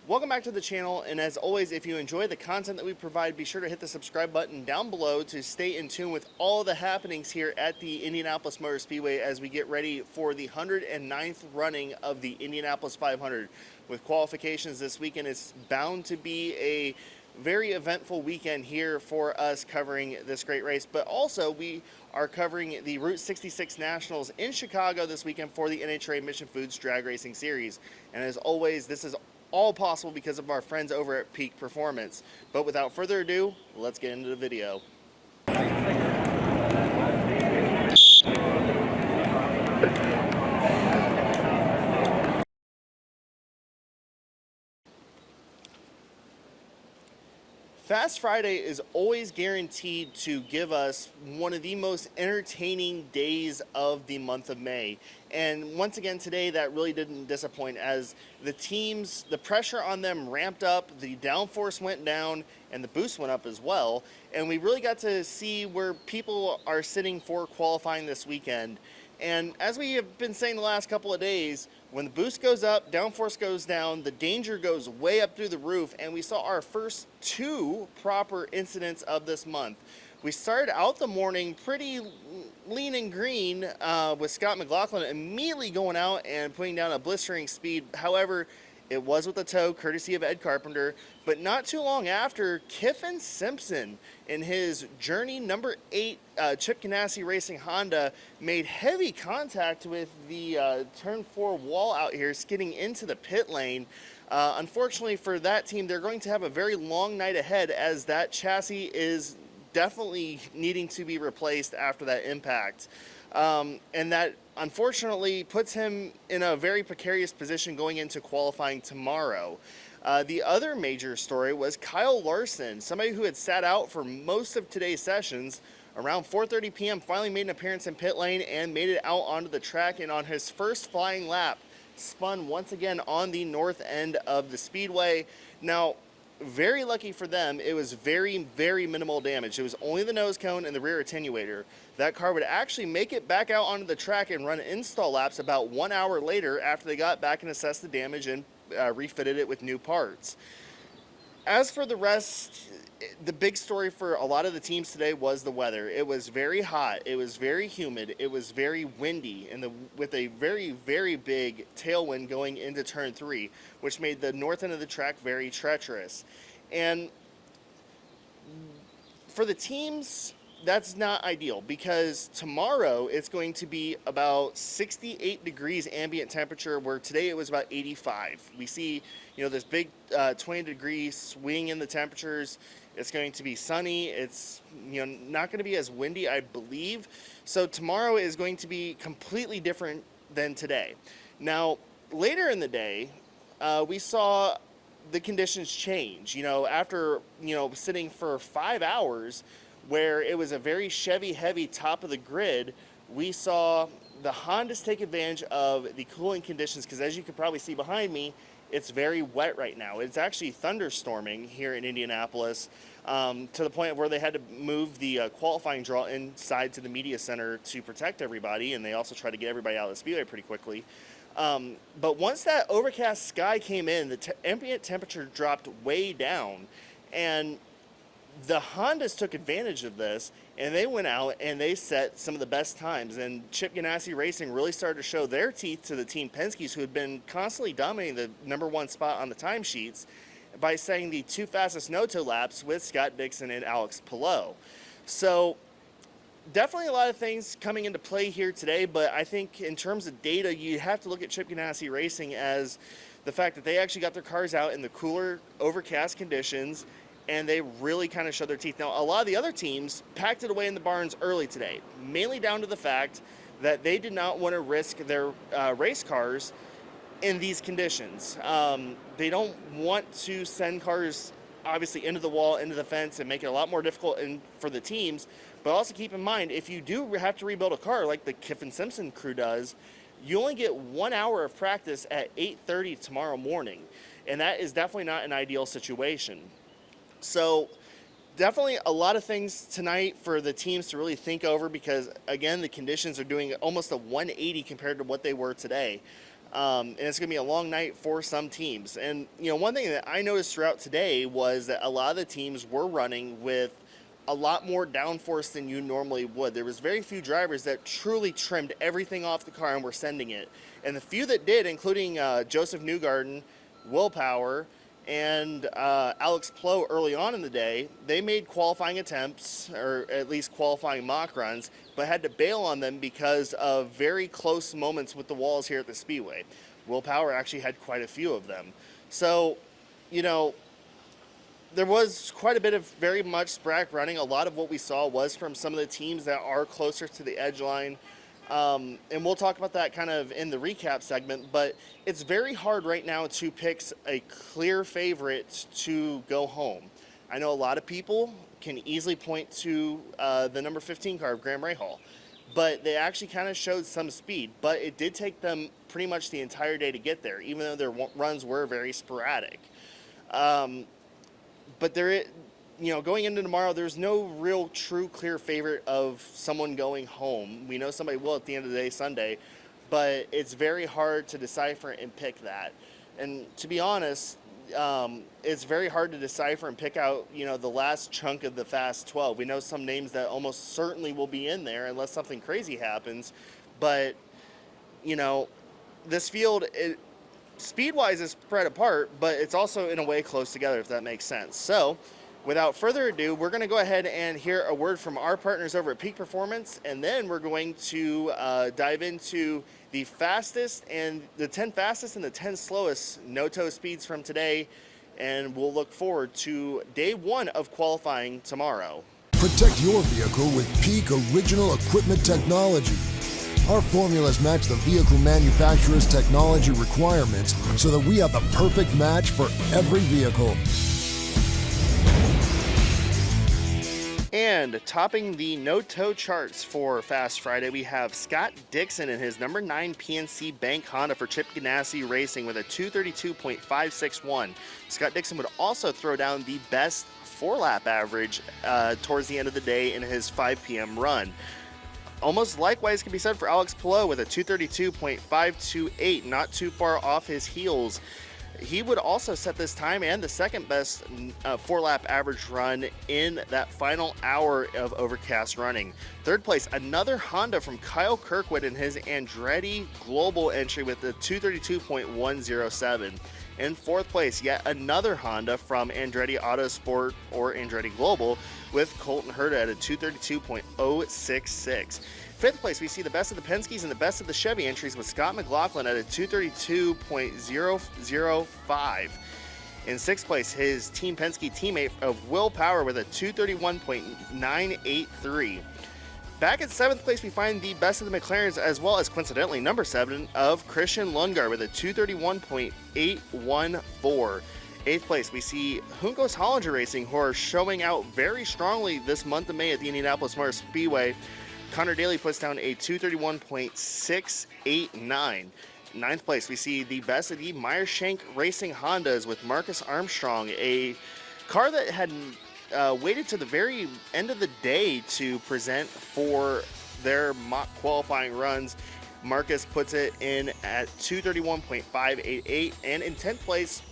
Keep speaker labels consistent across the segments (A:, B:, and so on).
A: Welcome back to the channel, and as always, if you enjoy the content that we provide, be sure to hit the subscribe button down below to stay in tune with all the happenings here at the Indianapolis Motor Speedway as we get ready for the 109th running of the Indianapolis 500. With qualifications this weekend, it's bound to be a very eventful weekend here for us covering this great race, but also we are covering the Route 66 Nationals in Chicago this weekend for the NHRA Mission Foods Drag Racing Series. And as always, this is all possible because of our friends over at Peak Performance. But without further ado, let's get into the video. Fast Friday is always guaranteed to give us one of the most entertaining days of the month of May. And once again today, that really didn't disappoint as the teams, the pressure on them ramped up, the downforce went down, and the boost went up as well. And we really got to see where people are sitting for qualifying this weekend. And as we have been saying the last couple of days, when the boost goes up, downforce goes down, the danger goes way up through the roof, and we saw our first two proper incidents of this month. We started out the morning pretty lean and green with Scott McLaughlin immediately going out and putting down a blistering speed. However, it was with a tow, courtesy of Ed Carpenter, but not too long after, Kiffin Simpson in his Journey number 8 Chip Ganassi Racing Honda made heavy contact with the turn 4 wall out here, skidding into the pit lane. Unfortunately for that team, they're going to have a very long night ahead as that chassis is definitely needing to be replaced after that impact. And that unfortunately puts him in a very precarious position going into qualifying tomorrow. The other major story was Kyle Larson, somebody who had sat out for most of today's sessions. Around 4:30 p.m. finally made an appearance in pit lane and made it out onto the track, and on his first flying lap spun once again on the north end of the speedway. Now, very lucky for them, it was very minimal damage. It was only the nose cone and the rear attenuator. That car would actually make it back out onto the track and run install laps about 1 hour later after they got back and assessed the damage and refitted it with new parts. As for the rest, the big story for a lot of the teams today was the weather. It was very hot, it was very humid, it was very windy, and with a very big tailwind going into turn 3, which made the north end of the track very treacherous. And for the teams, that's not ideal because tomorrow it's going to be about 68 degrees ambient temperature, where today it was about 85. We see, this big 20-degree swing in the temperatures. It's going to be sunny. It's not going to be as windy, I believe. So tomorrow is going to be completely different than today. Now, later in the day, we saw the conditions change. After sitting for 5 hours, where it was a very Chevy heavy top of the grid, we saw the Hondas take advantage of the cooling conditions, because as you can probably see behind me, it's very wet right now. It's actually thunderstorming here in Indianapolis, to the point where they had to move the qualifying draw inside to the media center to protect everybody, and they also tried to get everybody out of the speedway pretty quickly. But once that overcast sky came in, the ambient temperature dropped way down, and the Hondas took advantage of this, and they went out and they set some of the best times. And Chip Ganassi Racing really started to show their teeth to the Team Penske's, who had been constantly dominating the #1 spot on the timesheets, by setting the 2 fastest no-tow laps with Scott Dixon and Alex Palou. So definitely a lot of things coming into play here today, but I think in terms of data, you have to look at Chip Ganassi Racing as the fact that they actually got their cars out in the cooler, overcast conditions, and they really kind of showed their teeth. Now, a lot of the other teams packed it away in the barns early today, mainly down to the fact that they did not want to risk their race cars in these conditions. They don't want to send cars, obviously, into the wall, into the fence, and make it a lot more difficult for the teams. But also keep in mind, if you do have to rebuild a car like the Kiffin Simpson crew does, you only get 1 hour of practice at 8:30 tomorrow morning. And that is definitely not an ideal situation. So definitely a lot of things tonight for the teams to really think over, because again, the conditions are doing almost a 180 compared to what they were today. And it's going to be a long night for some teams. And, one thing that I noticed throughout today was that a lot of the teams were running with a lot more downforce than you normally would. There was very few drivers that truly trimmed everything off the car and were sending it. And the few that did, including Joseph Newgarden, Will Power, and Alex Plow early on in the day, they made qualifying attempts, or at least qualifying mock runs, but had to bail on them because of very close moments with the walls here at the Speedway. Will Power actually had quite a few of them. So, there was quite a bit of very much sporadic running. A lot of what we saw was from some of the teams that are closer to the edge line. And we'll talk about that kind of in the recap segment, but it's very hard right now to pick a clear favorite to go home. I know a lot of people can easily point to the number 15 car of Graham Rahal, but they actually kind of showed some speed, but it did take them pretty much the entire day to get there, even though their runs were very sporadic. But going into tomorrow, there's no real true clear favorite of someone going home. We know somebody will at the end of the day Sunday, but it's very hard to decipher and pick that. And to be honest, it's very hard to decipher and pick out, the last chunk of the Fast 12. We know some names that almost certainly will be in there unless something crazy happens. But, this field, speed-wise is spread apart, but it's also in a way close together, if that makes sense. So, without further ado, we're going to go ahead and hear a word from our partners over at Peak Performance, and then we're going to dive into the fastest and the 10 fastest and the 10 slowest no-toe speeds from today, and we'll look forward to day one of qualifying tomorrow.
B: Protect your vehicle with Peak Original Equipment Technology. Our formulas match the vehicle manufacturer's technology requirements so that we have the perfect match for every vehicle.
A: And topping the no-toe charts for Fast Friday, we have Scott Dixon in his number 9 PNC Bank Honda for Chip Ganassi Racing with a 232.561. Scott Dixon would also throw down the best 4-lap average towards the end of the day in his 5 p.m. run. Almost likewise can be said for Alex Palou with a 232.528, not too far off his heels. He would also set this time and the second best 4-lap average run in that final hour of overcast running. Third place, another Honda from Kyle Kirkwood in his Andretti Global entry with a 232.107. In fourth place, yet another Honda from Andretti Autosport or Andretti Global with Colton Herta at a 232.066. Fifth place, we see the best of the Penske's and the best of the Chevy entries with Scott McLaughlin at a 232.005. In sixth place, his Team Penske teammate of Will Power with a 231.983. Back at seventh place, we find the best of the McLarens as well as, coincidentally, number 7 of Christian Lundgaard with a 231.814. Eighth place, we see Juncos Hollinger Racing, who are showing out very strongly this month of May at the Indianapolis Motor Speedway. Connor Daly puts down a 231.689. Ninth place, we see the best of the Meyer-Shank Racing Hondas with Marcus Armstrong, a car that had waited to the very end of the day to present for their mock qualifying runs. Marcus puts it in at 231.588, and in 10th place,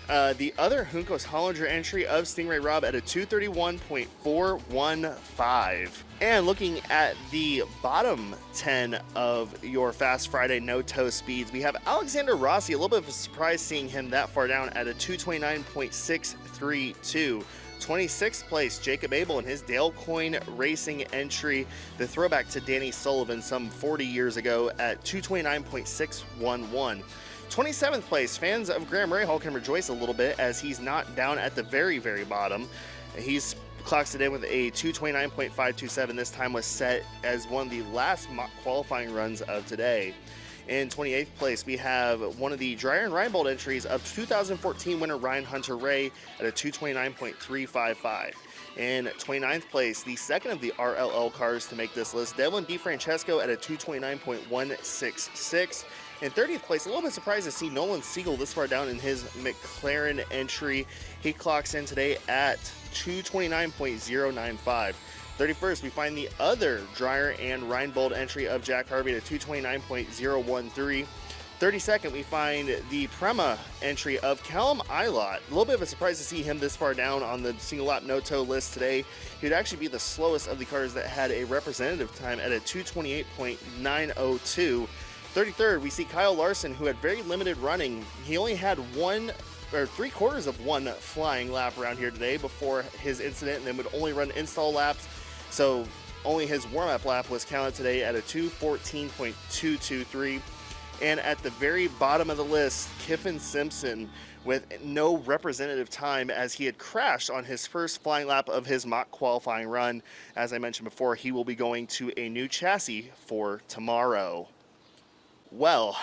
A: the other Juncos Hollinger entry of Stingray Rob at a 231.415. And looking at the bottom 10 of your Fast Friday no-toe speeds, we have Alexander Rossi, a little bit of a surprise seeing him that far down at a 229.632. 26th place, Jacob Abel in his Dale Coyne Racing entry, the throwback to Danny Sullivan some 40 years ago at 229.611. 27th place, fans of Graham Rahal can rejoice a little bit as he's not down at the very, very bottom. He's clocks it in with a 229.527. This time was set as one of the last mock qualifying runs of today. In 28th place, we have one of the Dreyer and Reinbold entries of 2014 winner Ryan Hunter-Reay at a 229.355. In 29th place, the second of the RLL cars to make this list, Devlin DeFrancesco at a 229.166. In 30th place, a little bit surprised to see Nolan Siegel this far down in his McLaren entry. He clocks in today at 229.095. 31st, we find the other Dreyer and Reinbold entry of Jack Harvey at 229.013. 32nd, we find the Prema entry of Callum Ilott. A little bit of a surprise to see him this far down on the single lap no-toe list today. He would actually be the slowest of the cars that had a representative time at a 2:28.902. 33rd, we see Kyle Larson, who had very limited running. He only had one or 3/4 of one flying lap around here today before his incident, and then would only run install laps. So only his warm-up lap was counted today at a 2:14.223. And at the very bottom of the list, Kiffin Simpson with no representative time as he had crashed on his first flying lap of his mock qualifying run. As I mentioned before, he will be going to a new chassis for tomorrow. Well,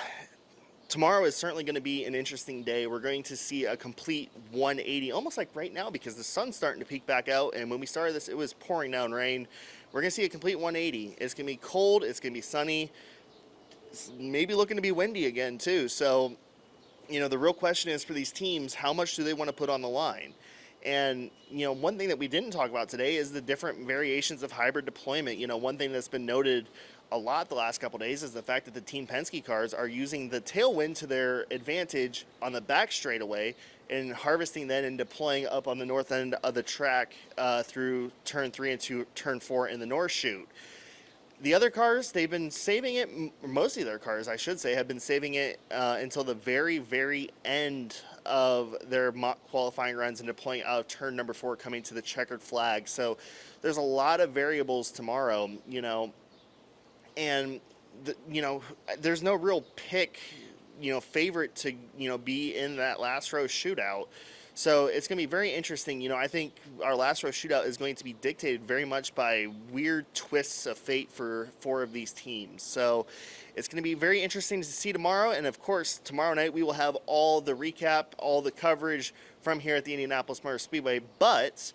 A: tomorrow is certainly going to be an interesting day. We're going to see a complete 180, almost like right now, because the sun's starting to peek back out. And when we started this, it was pouring down rain. We're going to see a complete 180. It's going to be cold. It's going to be sunny. It's maybe looking to be windy again, too. So, the real question is for these teams, how much do they want to put on the line? And, one thing that we didn't talk about today is the different variations of hybrid deployment. One thing that's been noted a lot the last couple days is the fact that the Team Penske cars are using the tailwind to their advantage on the back straightaway and harvesting then and deploying up on the north end of the track through turn 3 and turn 4 in the north chute. The other cars, they've been saving it, most of their cars, I should say, have been saving it until the very, very end of their mock qualifying runs and deploying out of turn number 4 coming to the checkered flag. So there's a lot of variables tomorrow, and, there's no real pick, favorite to, be in that last row shootout. So it's going to be very interesting. I think our last row shootout is going to be dictated very much by weird twists of fate for 4 of these teams. So it's going to be very interesting to see tomorrow. And of course, tomorrow night we will have all the recap, all the coverage from here at the Indianapolis Motor Speedway. But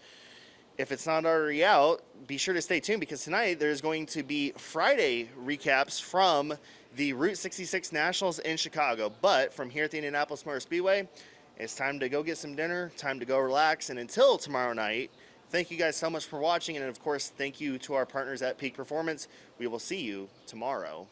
A: if it's not already out, be sure to stay tuned, because tonight there's going to be Friday recaps from the Route 66 Nationals in Chicago. But from here at the Indianapolis Motor Speedway, it's time to go get some dinner, time to go relax, and until tomorrow night, thank you guys so much for watching, and of course, thank you to our partners at Peak Performance. We will see you tomorrow.